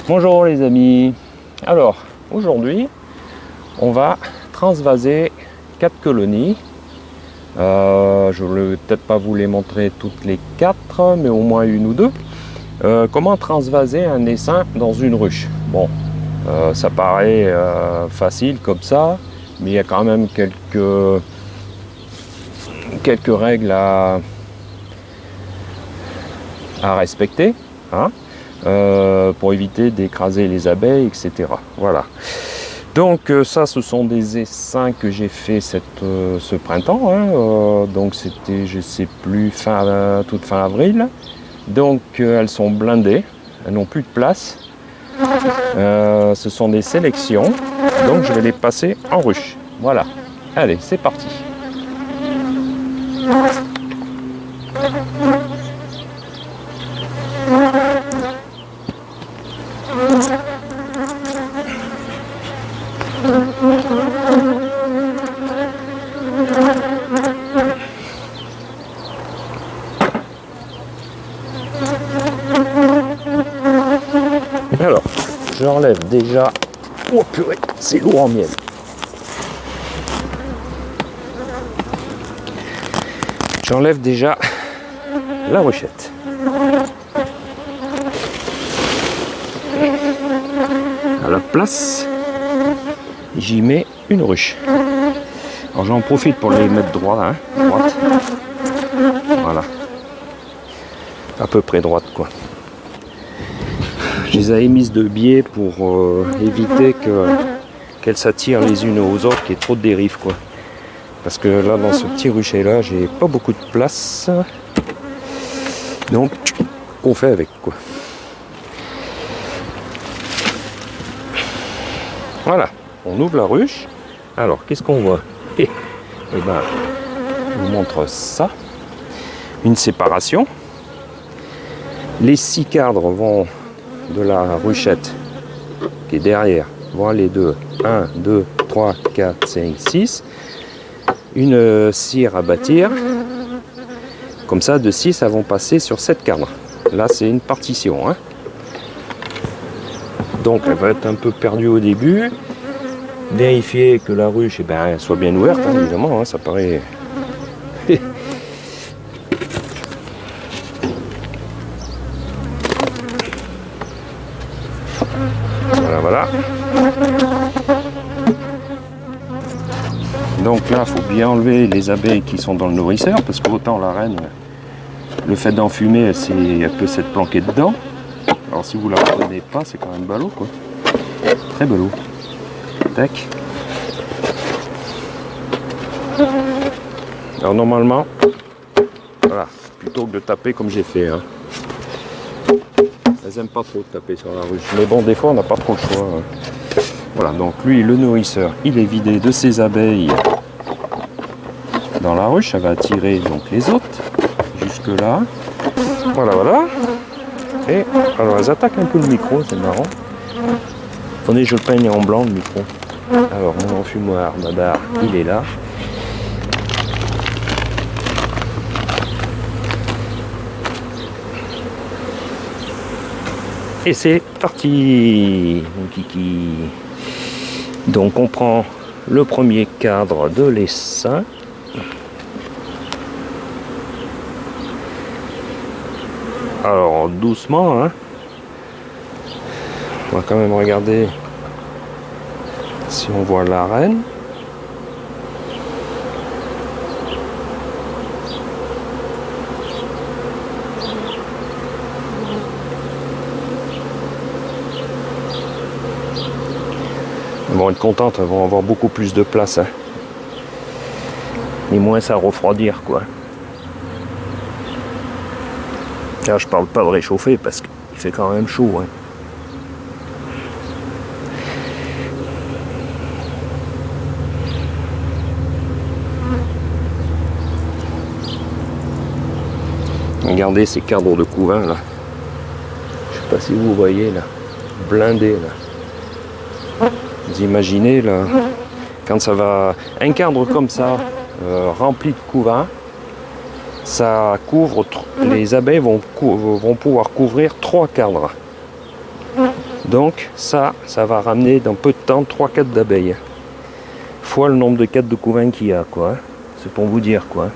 Bonjour les amis. Alors aujourd'hui on va transvaser 4 colonies. Je ne vais peut-être pas vous les montrer toutes les 4, mais au moins une ou deux. Comment transvaser un essaim dans une ruche? Bon, ça paraît facile comme ça, mais il y a quand même quelques règles à respecter, hein, pour éviter d'écraser les abeilles, etc. Voilà. Donc ça, ce sont des essaims que j'ai fait ce printemps, hein, donc c'était, je sais plus, toute fin avril. Donc elles sont blindées, elles n'ont plus de place. Ce sont des sélections, donc je vais les passer en ruche. Voilà. Allez, c'est parti. Alors, j'enlève déjà... Oh purée, c'est lourd en miel. J'enlève déjà la ruchette. À la place, j'y mets une ruche. Alors j'en profite pour les mettre droit, hein, droite. Voilà. À peu près droite, quoi. Je les ai mises de biais pour éviter qu'elles s'attirent les unes aux autres, qu'il y ait trop de dérive, quoi. Parce que là, dans ce petit rucher là, j'ai pas beaucoup de place. Donc, on fait avec, quoi. Voilà, on ouvre la ruche. Alors, qu'est-ce qu'on voit? Eh ben, je vous montre ça. Une séparation. Les 6 cadres vont de la ruchette qui est derrière, vont aller de 1, 2, 3, 4, 5, 6. Une cire à bâtir. Comme ça, de 6, elles vont passer sur 7 cadres. Là, c'est une partition, hein. Donc, elle va être un peu perdue au début. Vérifier que la ruche, soit bien ouverte, hein, évidemment, hein, ça paraît... Voilà. Donc là, il faut bien enlever les abeilles qui sont dans le nourrisseur, parce qu'autant la reine, le fait d'enfumer, elle peut s'être planquée dedans. Alors si vous la retenez pas, c'est quand même ballot, quoi. Très ballot. Tac. Alors normalement, voilà, plutôt que de taper comme j'ai fait, hein. Elles n'aiment pas trop de taper sur la ruche. Mais bon, des fois, on n'a pas trop le choix, hein. Voilà, donc lui, le nourrisseur, il est vidé de ses abeilles dans la ruche. Ça va attirer donc les autres jusque là. Voilà, voilà. Et alors, elles attaquent un peu le micro, c'est marrant. Attendez, je le peigne en blanc, le micro. Alors, mon enfumoir, ma barre, il est là. Et c'est parti, mon kiki. Donc on prend le premier cadre de l'essaim. Alors doucement, hein. On va quand même regarder si on voit la reine. Elles vont être contentes, elles vont avoir beaucoup plus de place, hein. Et moins ça refroidir, quoi. Là, je parle pas de réchauffer parce qu'il fait quand même chaud, hein. Regardez ces cadres de couvain là. Je sais pas si vous voyez là, blindés là. Vous imaginez là, quand ça va, un cadre comme ça, rempli de couvain, ça couvre, les abeilles vont pouvoir couvrir 3 cadres. Donc ça va ramener dans peu de temps 3-4 d'abeilles. Fois le nombre de 4 de couvain qu'il y a, quoi. C'est pour vous dire, quoi.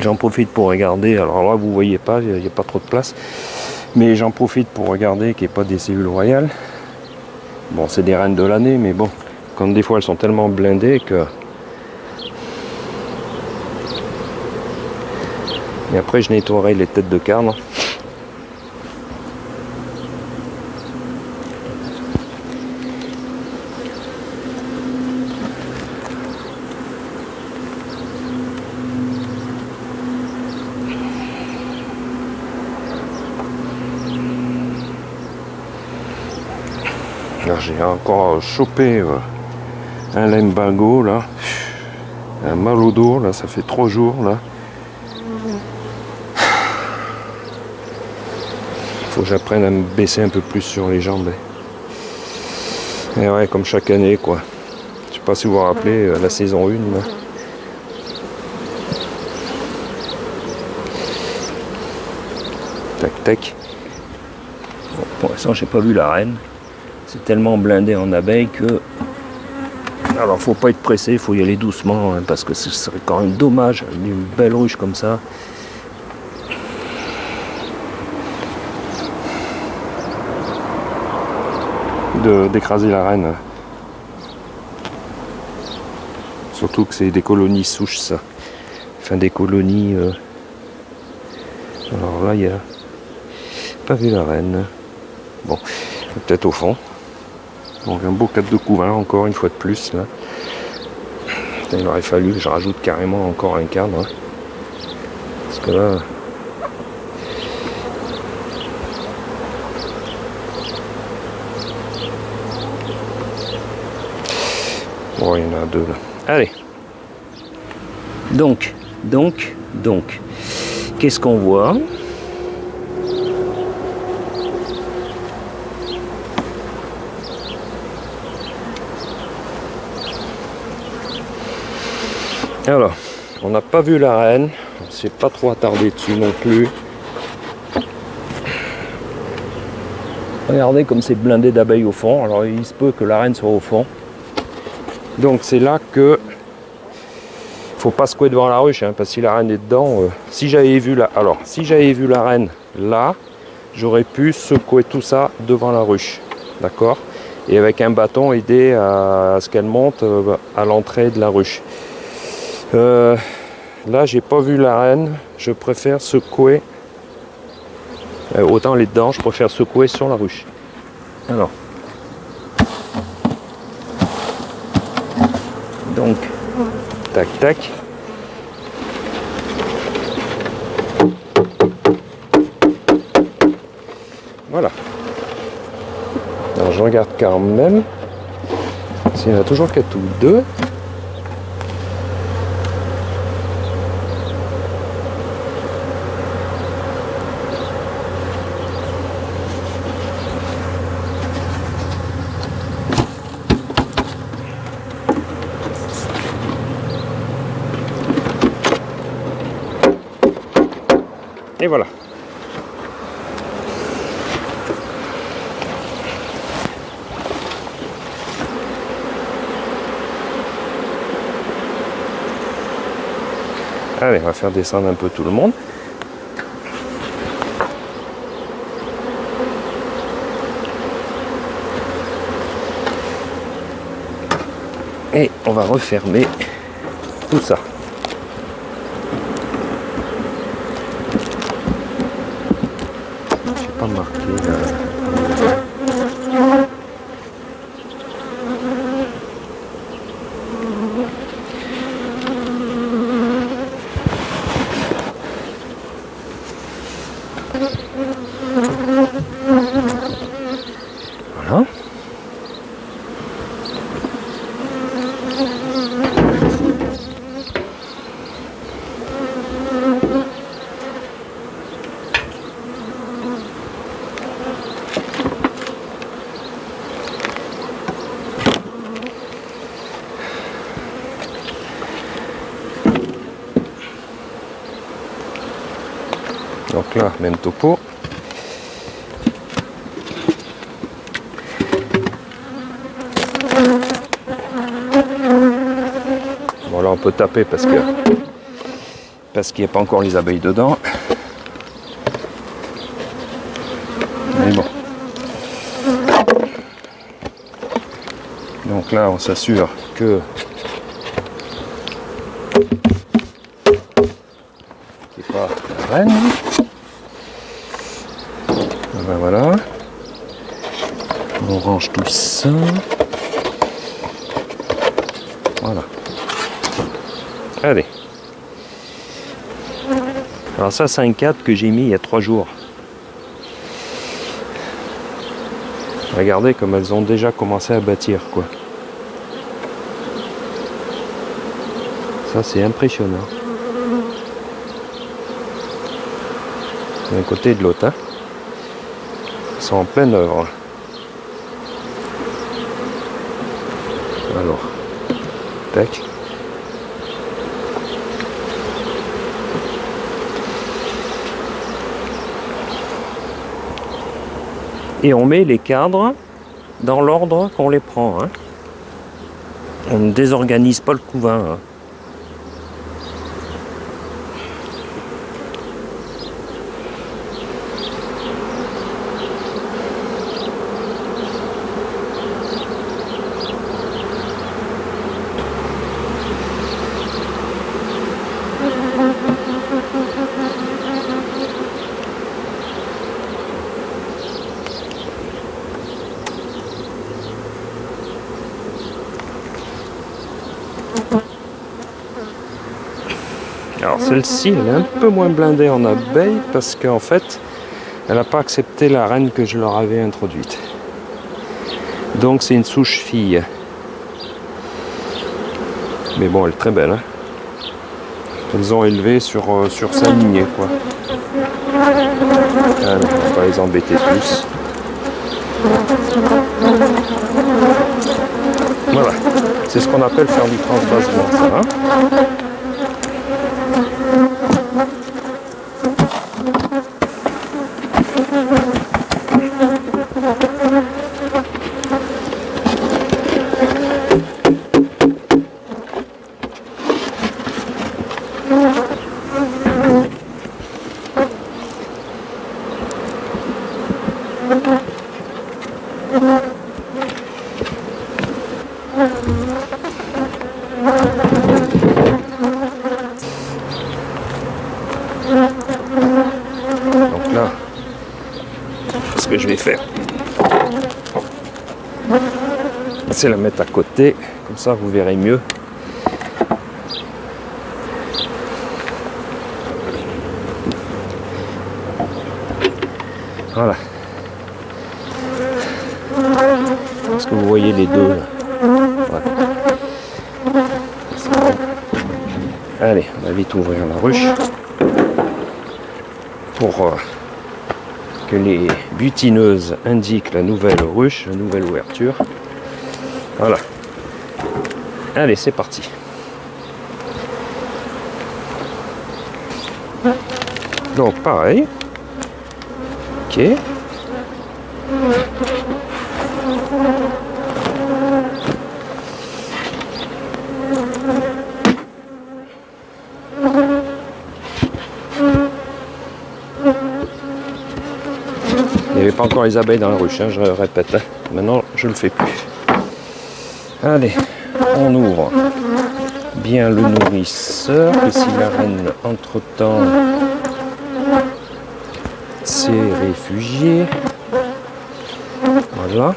J'en profite pour regarder, alors là vous voyez pas, il n'y a pas trop de place, mais j'en profite pour regarder qu'il n'y ait pas des cellules royales. Bon, c'est des reines de l'année, mais bon, comme des fois elles sont tellement blindées que... Et après je nettoierai les têtes de carne. J'ai encore chopé un lumbago là, un mal au dos là, ça fait 3 jours là. Faut que j'apprenne à me baisser un peu plus sur les jambes. Et ouais, comme chaque année quoi. Je sais pas si vous vous rappelez la saison 1 là. Tac tac. Bon, pour l'instant j'ai pas vu la reine. C'est tellement blindé en abeilles que... Alors faut pas être pressé, il faut y aller doucement, hein, parce que ce serait quand même dommage, une belle ruche comme ça. D'écraser la reine. Surtout que c'est des colonies souches ça. Enfin des colonies... Alors là il y a... Pas vu la reine. Bon, peut-être au fond. Donc un beau 4 de couvain encore une fois de plus là. Il aurait fallu que je rajoute carrément encore un cadre. Hein. Parce que là... Bon, il y en a 2 là. Allez. Donc. Qu'est-ce qu'on voit ? Alors, on n'a pas vu la reine, on ne s'est pas trop attardé dessus non plus. Regardez comme c'est blindé d'abeilles au fond, alors il se peut que la reine soit au fond. Donc c'est là que faut pas secouer devant la ruche, hein, parce que si la reine est dedans, si j'avais vu la reine là, j'aurais pu secouer tout ça devant la ruche, d'accord, et avec un bâton aider à ce qu'elle monte à l'entrée de la ruche. Là j'ai pas vu la reine, je préfère secouer, autant elle est dedans, je préfère secouer sur la ruche. Alors, donc, tac tac. Voilà. Alors je regarde quand même s'il y en a toujours 4 ou 2. Et voilà. Allez, on va faire descendre un peu tout le monde. Et on va refermer tout ça. J'ai pas marqué là. Donc là, même topo. Bon là on peut taper parce qu'il n'y a pas encore les abeilles dedans. Mais bon. Donc là on s'assure que c'est pas la reine. Ben voilà. On range tout ça. Voilà. Allez. Alors ça c'est un cadre que j'ai mis il y a 3 jours. Regardez comme elles ont déjà commencé à bâtir quoi. Ça c'est impressionnant. D'un côté et de l'autre. Hein. Ils sont en pleine œuvre. Alors. Tac. Et on met les cadres dans l'ordre qu'on les prend. Hein. On ne désorganise pas le couvain. Hein. Alors celle-ci, elle est un peu moins blindée en abeilles parce qu'en fait, elle n'a pas accepté la reine que je leur avais introduite. Donc c'est une souche fille. Mais bon, elle est très belle. Hein. Elles ont élevé sur 5 lignées, quoi. Allez, on va pas les embêter tous. Voilà, c'est ce qu'on appelle faire du transvasement, ça. Hein. Donc là, ce que je vais faire, c'est la mettre à côté, comme ça vous verrez mieux. Voilà. Est-ce que vous voyez les deux là? Voilà. Allez, on va vite ouvrir la ruche pour que les butineuses indiquent la nouvelle ruche, la nouvelle ouverture. Voilà. Allez, c'est parti. Donc pareil. Ok. Il n'y avait pas encore les abeilles dans la ruche, hein, je répète. Hein. Maintenant, je le fais plus. Allez, on ouvre bien le nourrisseur, que si la reine, entre-temps, s'est réfugiée. Voilà.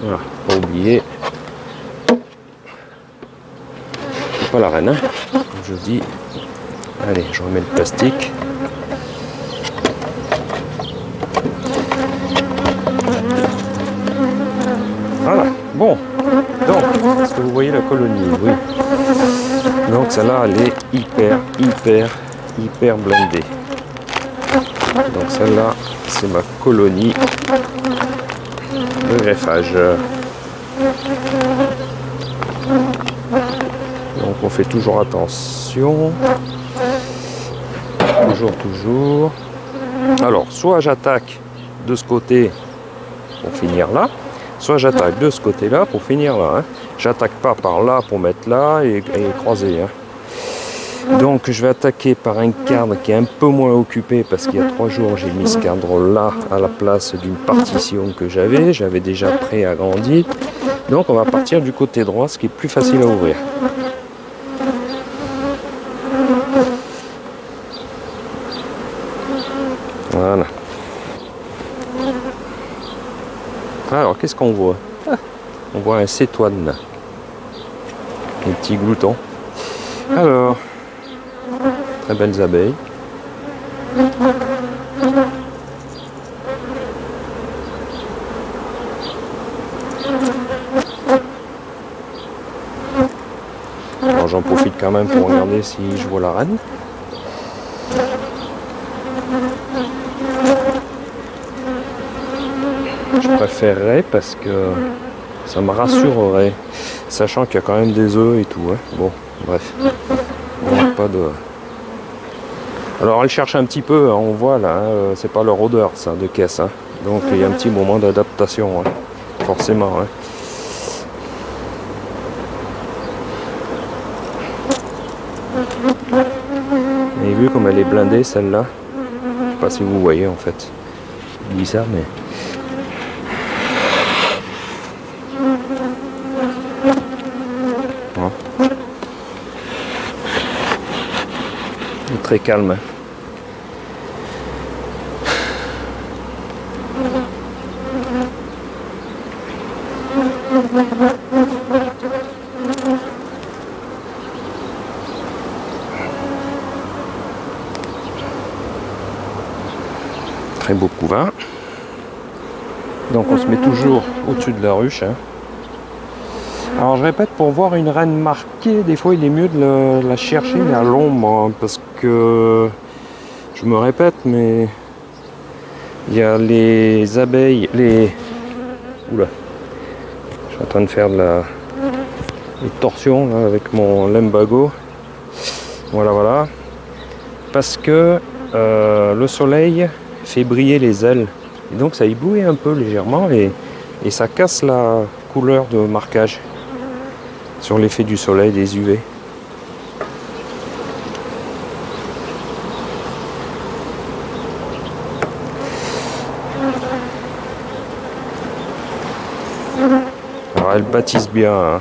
Voilà, pas oublier. C'est pas la reine, hein, comme je dis. Allez, je remets le plastique. Voilà, bon. Donc, est-ce que vous voyez la colonie? Oui. Donc celle-là, elle est hyper blindée. Donc celle-là, c'est ma colonie. de greffage. Donc on fait toujours attention. Toujours. Alors, soit j'attaque de ce côté pour finir là, soit j'attaque de ce côté-là pour finir là. Hein. J'attaque pas par là pour mettre là et croiser. Hein. Donc je vais attaquer par un cadre qui est un peu moins occupé parce qu'il y a 3 jours j'ai mis ce cadre là à la place d'une partition que j'avais déjà préagrandi. Donc on va partir du côté droit, ce qui est plus facile à ouvrir. Voilà. Alors qu'est-ce qu'on voit? On voit un cétoine là. Des petits gloutons. Alors, très belles abeilles. Alors j'en profite quand même pour regarder si je vois la reine. Je préférerais parce que ça me rassurerait, sachant qu'il y a quand même des œufs et tout. Hein. Bon, bref. Bon, pas de... Alors elle cherche un petit peu, hein, on voit là, hein, c'est pas leur odeur ça de caisse. Hein. Donc il y a un petit moment d'adaptation, hein, forcément. Hein. Vous avez vu comme elle est blindée celle-là? Je sais pas si vous voyez en fait. Je dis ça mais... Très calme. Très beau couvain. Donc on se met toujours au-dessus de la ruche. Hein. Alors je répète, pour voir une reine marquée, des fois il est mieux de la chercher à l'ombre, hein, parce que, je me répète, mais il y a les abeilles, Oula, je suis en train de faire les torsions là, avec mon limbago. Voilà. Parce que le soleil fait briller les ailes. Et donc ça éblouit un peu légèrement et ça casse la couleur de marquage sur l'effet du soleil, des UV. Alors elles bâtissent bien. Hein.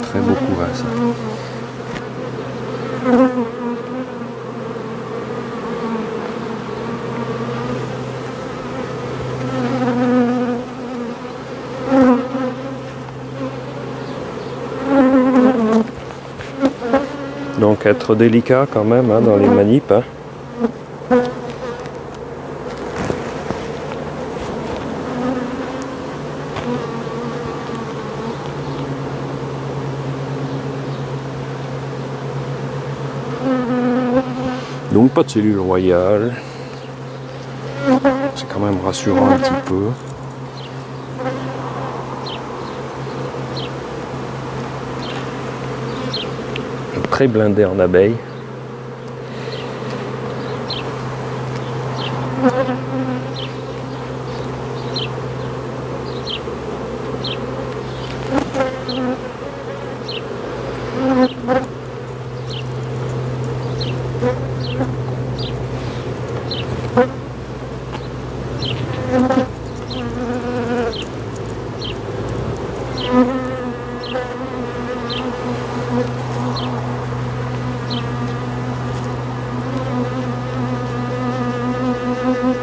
Très beau couvain ça. Donc être délicat quand même hein, dans les manips. Hein. Donc pas de cellule royale. C'est quand même rassurant un petit peu. Très blindé en abeilles.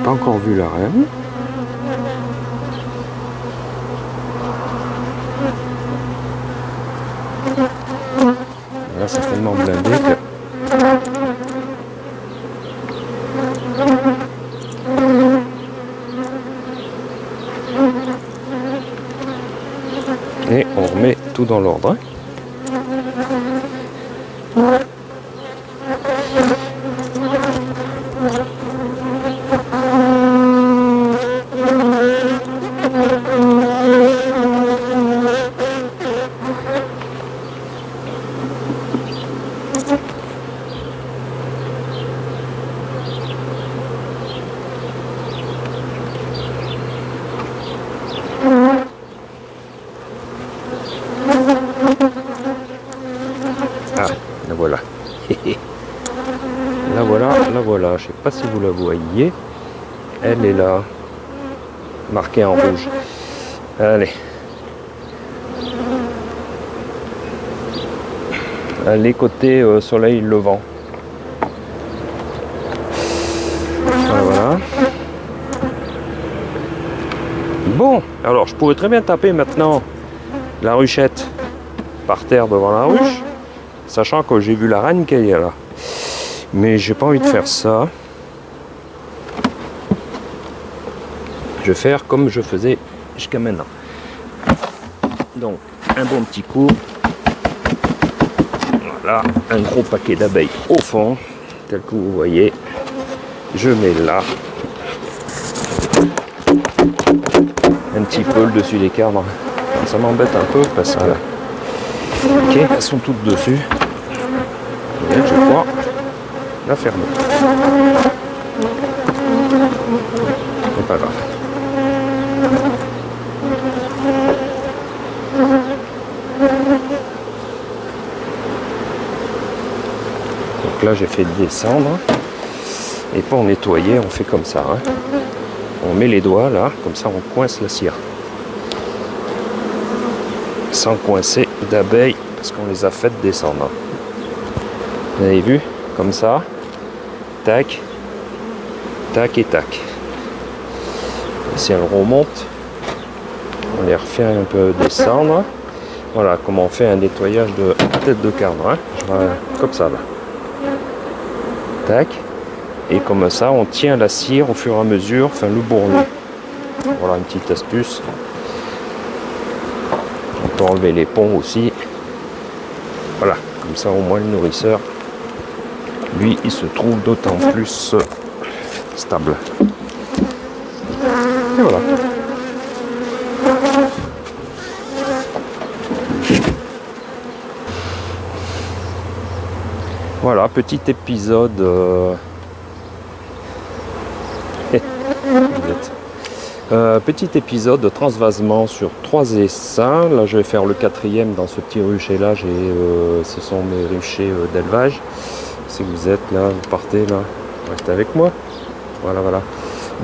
Pas encore vu la reine. sera certainement blindé. Et on remet tout dans l'ordre. Hein. Ah, la voilà. La voilà, la voilà. Je sais pas si vous la voyez. Elle est là, marquée en rouge. Allez. Allez, côté soleil levant. Voilà. Bon, alors je pourrais très bien taper maintenant la ruchette par terre devant la ruche, sachant que j'ai vu la reine qu'elle est là. Mais j'ai pas envie de faire ça. Je vais faire comme je faisais jusqu'à maintenant. Donc, un bon petit coup. Voilà, un gros paquet d'abeilles au fond, tel que vous voyez. Je mets là. Un petit peu le dessus des cadres. Ça m'embête un peu parce que ok, elles sont toutes dessus. Et je vais pouvoir la fermer. C'est pas grave. Donc là j'ai fait descendre. Et pour nettoyer, on fait comme ça. Hein. On met les doigts là, comme ça on coince la cire. Sans coincer d'abeilles, parce qu'on les a faites descendre. Vous avez vu? Comme ça. Tac. Tac et tac. Et si elles remontent, on les refait un peu descendre. Voilà, comment on fait un nettoyage de tête de cadre. Hein. Comme ça là. Tac. Et comme ça, on tient la cire au fur et à mesure, enfin le bourrelet. Voilà une petite astuce. On peut enlever les ponts aussi. Voilà, comme ça au moins le nourrisseur, lui, il se trouve d'autant plus stable. Et voilà. Voilà, petit épisode. Petit épisode de transvasement sur 3 essaims. Là je vais faire le 4e dans ce petit rucher là. Ce sont mes ruchers d'élevage. Si vous êtes là, vous partez là, restez avec moi. Voilà, voilà.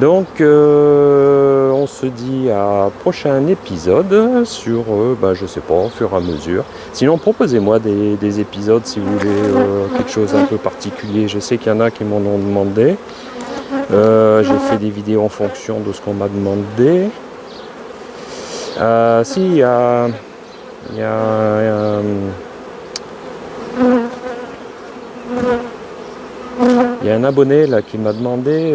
Donc on se dit à prochain épisode sur, je sais pas, au fur et à mesure. Sinon proposez-moi des épisodes si vous voulez quelque chose un peu particulier. Je sais qu'il y en a qui m'en ont demandé. J'ai fait des vidéos en fonction de ce qu'on m'a demandé. Il y a un abonné là qui m'a demandé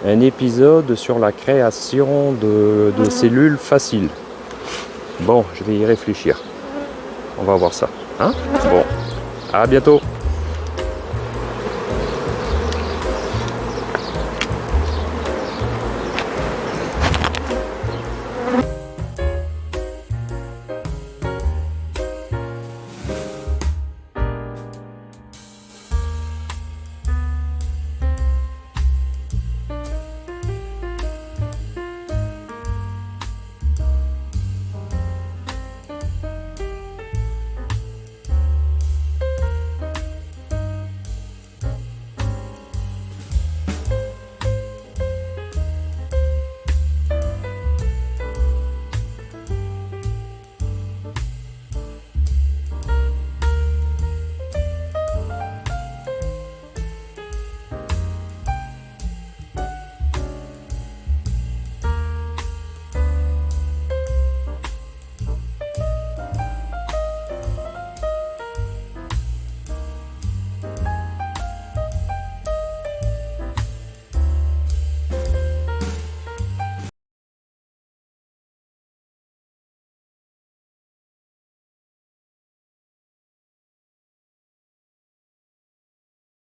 un épisode sur la création de cellules faciles. Bon, je vais y réfléchir. On va voir ça. Hein? Bon, à bientôt.